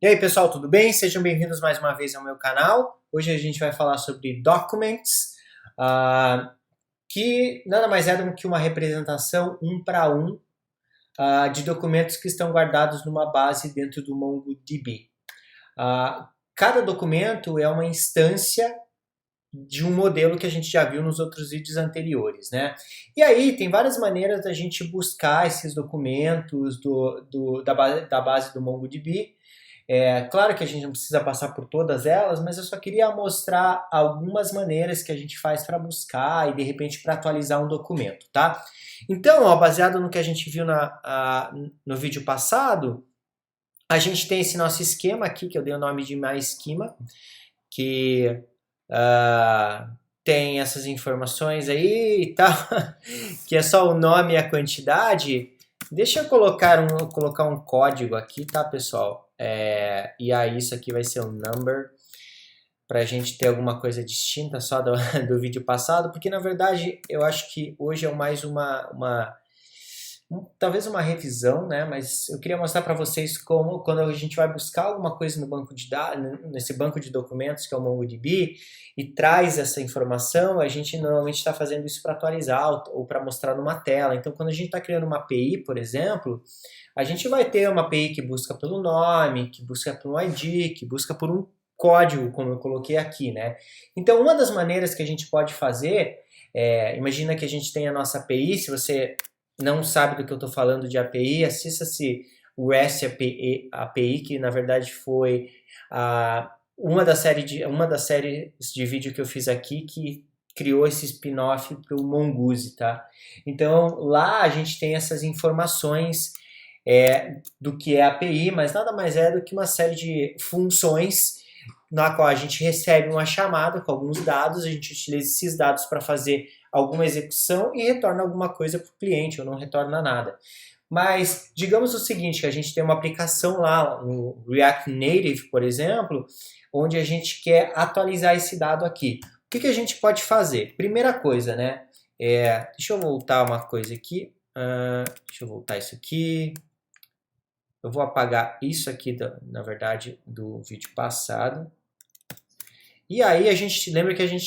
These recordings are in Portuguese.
E aí pessoal, tudo bem? Sejam bem-vindos mais uma vez ao meu canal. Hoje a gente vai falar sobre Documents, que nada mais é do que uma representação um para um de documentos que estão guardados numa base dentro do MongoDB. Cada documento é uma instância de um modelo que a gente já viu nos outros vídeos anteriores, né? E aí tem várias maneiras da gente buscar esses documentos da base do MongoDB. Claro que a gente não precisa passar por todas elas, mas eu só queria mostrar algumas maneiras que a gente faz para buscar e de repente para atualizar um documento, tá? Então, ó, baseado no que a gente viu no vídeo passado, a gente tem esse nosso esquema aqui, que eu dei o nome de MySchema, que tem essas informações aí e tal, que é só o nome e a quantidade. Deixa eu colocar um código aqui, tá, pessoal? E aí isso aqui vai ser um number, para a gente ter alguma coisa distinta só do vídeo passado, porque na verdade eu acho que hoje é mais talvez uma revisão, né? Mas eu queria mostrar para vocês como quando a gente vai buscar alguma coisa no banco de dados, nesse banco de documentos que é o MongoDB, e traz essa informação, a gente normalmente está fazendo isso para atualizar ou para mostrar numa tela. Então, quando a gente está criando uma API, por exemplo, a gente vai ter uma API que busca pelo nome, que busca por um ID, que busca por um código, como eu coloquei aqui, né? Então, uma das maneiras que a gente pode fazer, imagina que a gente tem a nossa API, se você não sabe do que eu estou falando de API, assista-se o REST API, que na verdade foi uma das séries de vídeo que eu fiz aqui, que criou esse spin-off para o Mongoose, tá? Então, lá a gente tem essas informações do que é API, mas nada mais é do que uma série de funções na qual a gente recebe uma chamada com alguns dados, a gente utiliza esses dados para fazer alguma execução e retorna alguma coisa para o cliente, ou não retorna nada. Mas digamos o seguinte, que a gente tem uma aplicação lá no React Native, por exemplo, onde a gente quer atualizar esse dado aqui. O que a gente pode fazer? Primeira coisa, né? Deixa eu voltar uma coisa aqui. Deixa eu voltar isso aqui. Eu vou apagar isso aqui, na verdade, do vídeo passado. E aí a gente lembra que a gente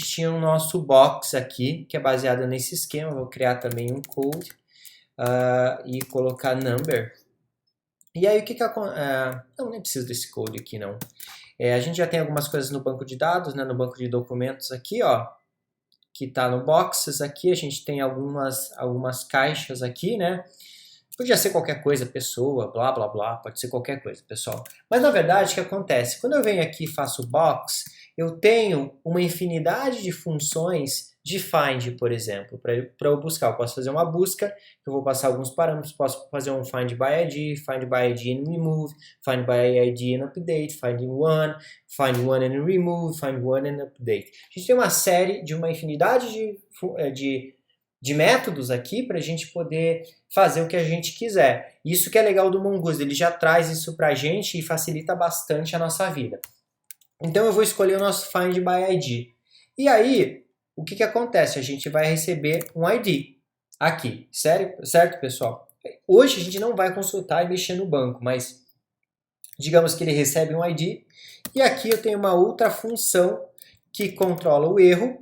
tinha o nosso box aqui, que é baseado nesse esquema. Eu vou criar também um code e colocar number. E aí o que acontece? Não, nem preciso desse code aqui, não. A gente já tem algumas coisas no banco de dados, né, no banco de documentos aqui, ó, que está no boxes aqui. A gente tem algumas caixas aqui, né? Podia ser qualquer coisa, pessoa, blá, blá, blá, pode ser qualquer coisa, pessoal. Mas, na verdade, o que acontece? Quando eu venho aqui e faço box, eu tenho uma infinidade de funções de find, por exemplo, para eu buscar. Eu posso fazer uma busca, eu vou passar alguns parâmetros, posso fazer um find by ID and remove, find by ID and update, find one and remove, find one and update. A gente tem uma infinidade de métodos aqui para a gente poder fazer o que a gente quiser. Isso que é legal do Mongoose, ele já traz isso para a gente e facilita bastante a nossa vida. Então eu vou escolher o nosso Find by ID. E aí, o que acontece? A gente vai receber um ID aqui, certo, pessoal? Hoje a gente não vai consultar e mexer no banco, mas digamos que ele recebe um ID e aqui eu tenho uma outra função que controla o erro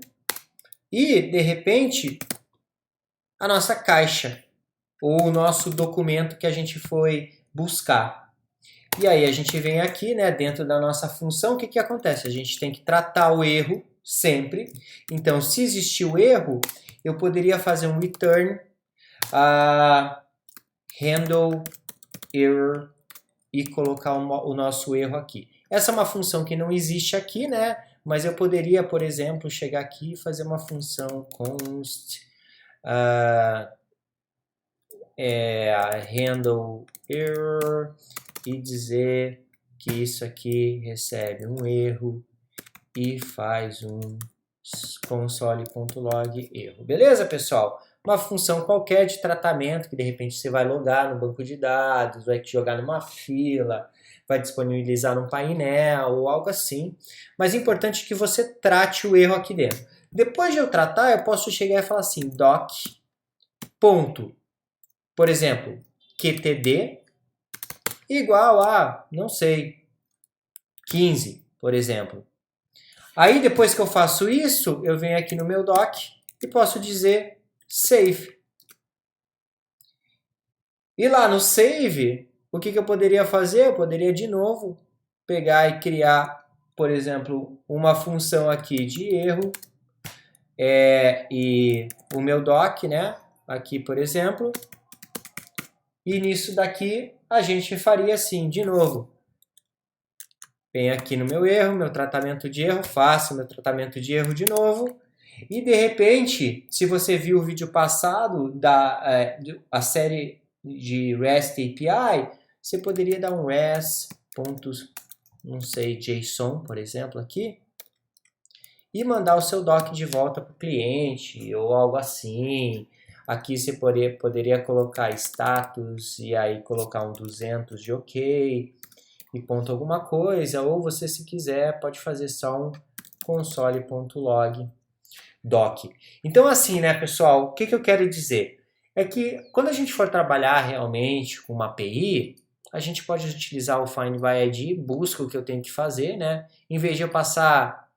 e, de repente, a nossa caixa ou o nosso documento que a gente foi buscar. E aí a gente vem aqui, né, dentro da nossa função, o que acontece? A gente tem que tratar o erro sempre. Então, se existir o erro, eu poderia fazer um return handle error e colocar o nosso erro aqui. Essa é uma função que não existe aqui, né? Mas eu poderia, por exemplo, chegar aqui e fazer uma função const handle error e dizer que isso aqui recebe um erro e faz um console.log erro. Beleza, pessoal? Uma função qualquer de tratamento que de repente você vai logar no banco de dados, vai te jogar numa fila, vai disponibilizar num painel ou algo assim. Mas é importante que você trate o erro aqui dentro. Depois de eu tratar, eu posso chegar e falar assim, doc. Ponto. Por exemplo, qtd igual a, não sei, 15, por exemplo. Aí depois que eu faço isso, eu venho aqui no meu doc e posso dizer save. E lá no save, o que eu poderia fazer? Eu poderia de novo pegar e criar, por exemplo, uma função aqui de erro e o meu doc, né? Aqui, por exemplo. E nisso daqui a gente faria assim, de novo. Venho aqui no meu erro, meu tratamento de erro, faço meu tratamento de erro de novo. E de repente, se você viu o vídeo passado a série de REST API, você poderia dar um REST, não sei, JSON, por exemplo, aqui, e mandar o seu doc de volta para o cliente ou algo assim. Aqui você poderia colocar status e aí colocar um 200 de OK e ponto alguma coisa, ou você, se quiser, pode fazer só um console.log doc. Então, assim, né, pessoal, o que eu quero dizer? É que quando a gente for trabalhar realmente com uma API, a gente pode utilizar o Find by ID, busca o que eu tenho que fazer, né? Em vez de eu passar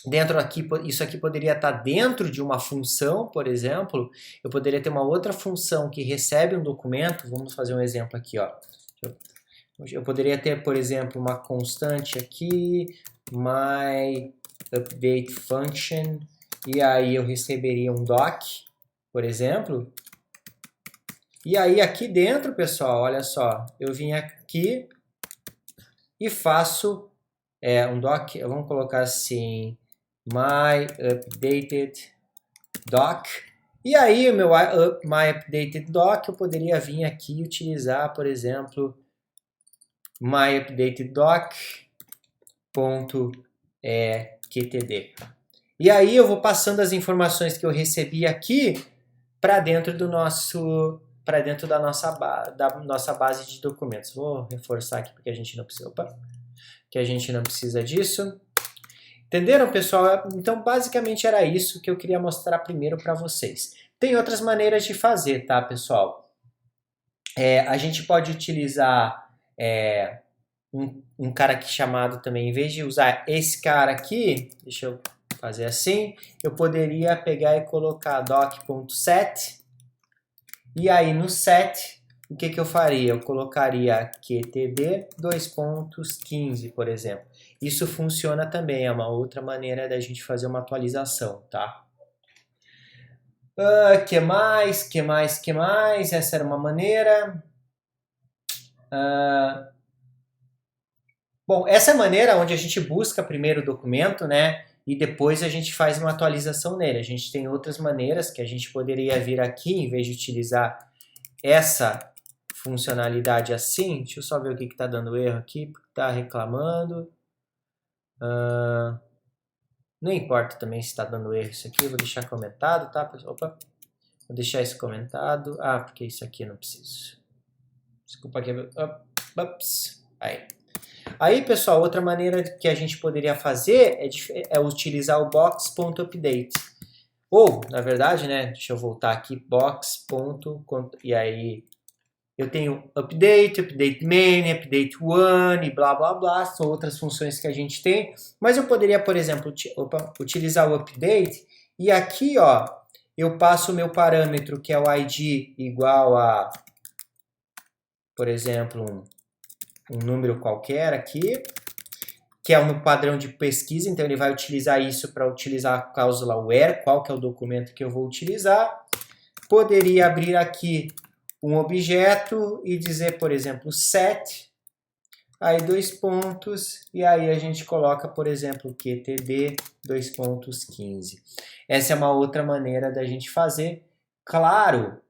dentro aqui, isso aqui poderia estar dentro de uma função, por exemplo, eu poderia ter uma outra função que recebe um documento, vamos fazer um exemplo aqui, ó. Eu poderia ter, por exemplo, uma constante aqui, my update function, e aí eu receberia um doc, por exemplo. E aí aqui dentro, pessoal, olha só, eu vim aqui e faço um doc, vamos colocar assim, my updated doc. E aí o meu my updated doc eu poderia vir aqui e utilizar, por exemplo, myupdateddoc.qtd. E aí eu vou passando as informações que eu recebi aqui para dentro da nossa base de documentos. Vou reforçar aqui porque a gente não precisa disso. Entenderam, pessoal? Então, basicamente era isso que eu queria mostrar primeiro para vocês. Tem outras maneiras de fazer, tá, pessoal? A gente pode utilizar um cara aqui chamado também, em vez de usar esse cara aqui, deixa eu fazer assim, eu poderia pegar e colocar doc.set, e aí no set, o que eu faria? Eu colocaria qtd 2.15, por exemplo. Isso funciona também, é uma outra maneira da gente fazer uma atualização, tá? Que mais? Essa era uma maneira. Bom, essa é a maneira onde a gente busca primeiro o documento, né? E depois a gente faz uma atualização nele. A gente tem outras maneiras que a gente poderia vir aqui, em vez de utilizar essa funcionalidade assim. Deixa eu só ver o que está dando erro aqui, porque está reclamando. Não importa também se está dando erro isso aqui, eu vou deixar comentado, tá? Opa, vou deixar isso comentado. Porque isso aqui eu não preciso. Desculpa aqui. Ups. Aí, pessoal, outra maneira que a gente poderia fazer é utilizar o box.update. Ou, na verdade, né, deixa eu voltar aqui, box. E aí eu tenho update main, update one e blá blá blá, são outras funções que a gente tem. Mas eu poderia, por exemplo, utilizar o update e aqui, ó, eu passo o meu parâmetro que é o ID igual a, por exemplo, um número qualquer aqui, que é um padrão de pesquisa, então ele vai utilizar isso para utilizar a cláusula where, qual que é o documento que eu vou utilizar. Poderia abrir aqui um objeto e dizer, por exemplo, set, aí 2 pontos, e aí a gente coloca, por exemplo, qtd 2.15. Essa é uma outra maneira da gente fazer. Claro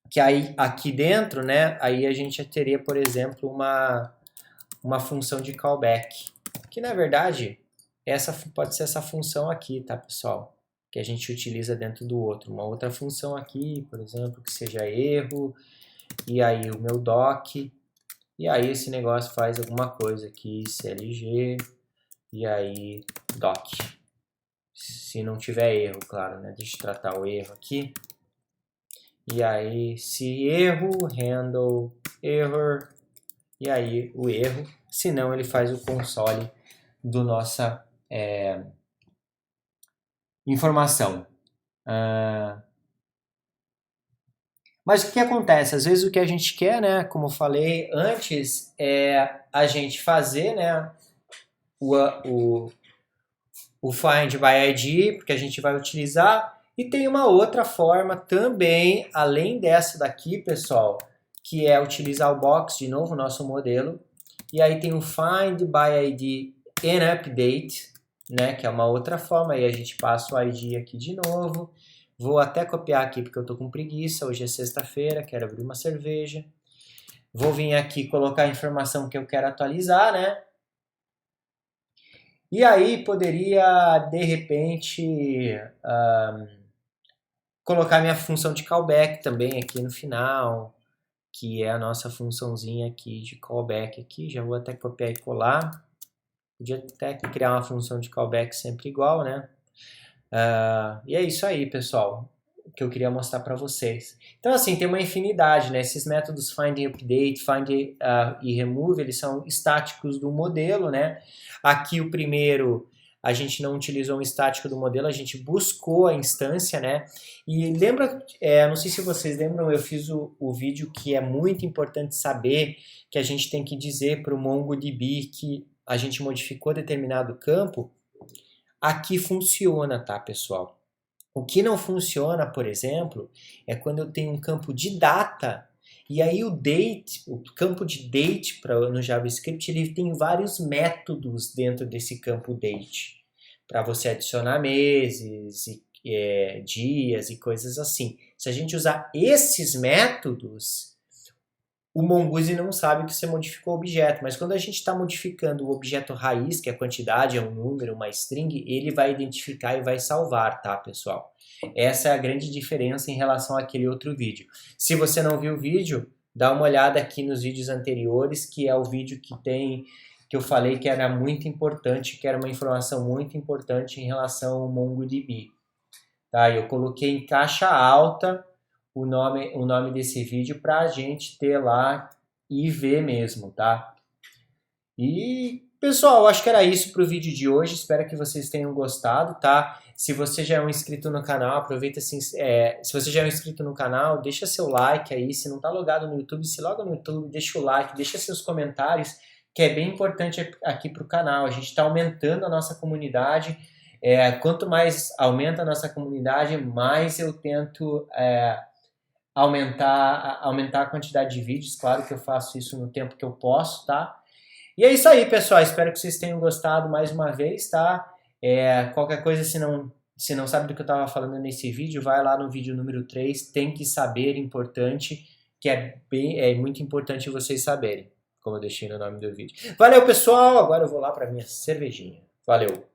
que aí aqui dentro, né, aí a gente teria, por exemplo, uma função de callback, que na verdade essa pode ser essa função aqui, tá, pessoal? Que a gente utiliza dentro do outro. Uma outra função aqui, por exemplo, que seja erro, e aí o meu doc, e aí esse negócio faz alguma coisa aqui, clg, e aí doc. Se não tiver erro, claro, né? Deixa eu tratar o erro aqui. E aí, se erro, handle error, e aí o erro, senão ele faz o console do nossa informação. Mas o que acontece? Às vezes o que a gente quer, né, como eu falei antes, é a gente fazer, né, o Find by ID, porque a gente vai utilizar, e tem uma outra forma também, além dessa daqui, pessoal, que é utilizar o box, de novo, nosso modelo, e aí tem o Find by ID and Update, né, que é uma outra forma, aí a gente passa o ID aqui de novo, vou até copiar aqui porque eu tô com preguiça, hoje é sexta-feira, quero abrir uma cerveja, vou vir aqui colocar a informação que eu quero atualizar, né, e aí poderia, de repente, colocar minha função de callback também aqui no final, que é a nossa funçãozinha aqui de callback aqui. Já vou até copiar e colar. Podia até criar uma função de callback sempre igual, né? E é isso aí, pessoal, que eu queria mostrar para vocês. Então, assim, tem uma infinidade, né? Esses métodos find and update, find e remove, eles são estáticos do modelo, né? Aqui o primeiro, a gente não utilizou um estático do modelo, a gente buscou a instância, né? E lembra, não sei se vocês lembram, eu fiz o vídeo que é muito importante saber, que a gente tem que dizer para o MongoDB que a gente modificou determinado campo. Aqui funciona, tá, pessoal? O que não funciona, por exemplo, é quando eu tenho um campo de data e aí o date, o campo de date no JavaScript, ele tem vários métodos dentro desse campo date para você adicionar meses, dias e coisas assim. Se a gente usar esses métodos, o Mongoose não sabe que você modificou o objeto, mas quando a gente está modificando o objeto raiz, que é a quantidade, é um número, uma string, ele vai identificar e vai salvar, tá, pessoal? Essa é a grande diferença em relação àquele outro vídeo. Se você não viu o vídeo, dá uma olhada aqui nos vídeos anteriores, que é o vídeo que eu falei que era muito importante, que era uma informação muito importante em relação ao MongoDB. Tá? Eu coloquei em caixa alta o nome desse vídeo para a gente ter lá e ver mesmo, tá? E, pessoal, acho que era isso para o vídeo de hoje. Espero que vocês tenham gostado, tá? Se você já é um inscrito no canal, aproveita assim, se você já é um inscrito no canal, deixa seu like aí. Se não tá logado no YouTube, se loga no YouTube, deixa o like, deixa seus comentários, que é bem importante aqui para o canal. A gente está aumentando a nossa comunidade. Quanto mais aumenta a nossa comunidade, mais eu tento aumentar a quantidade de vídeos. Claro que eu faço isso no tempo que eu posso, tá? E é isso aí, pessoal. Espero que vocês tenham gostado mais uma vez, tá? Qualquer coisa, se não sabe do que eu estava falando nesse vídeo, vai lá no vídeo número 3, tem que saber, importante, que é muito importante vocês saberem, como eu deixei no nome do vídeo. Valeu, pessoal! Agora eu vou lá para minha cervejinha. Valeu!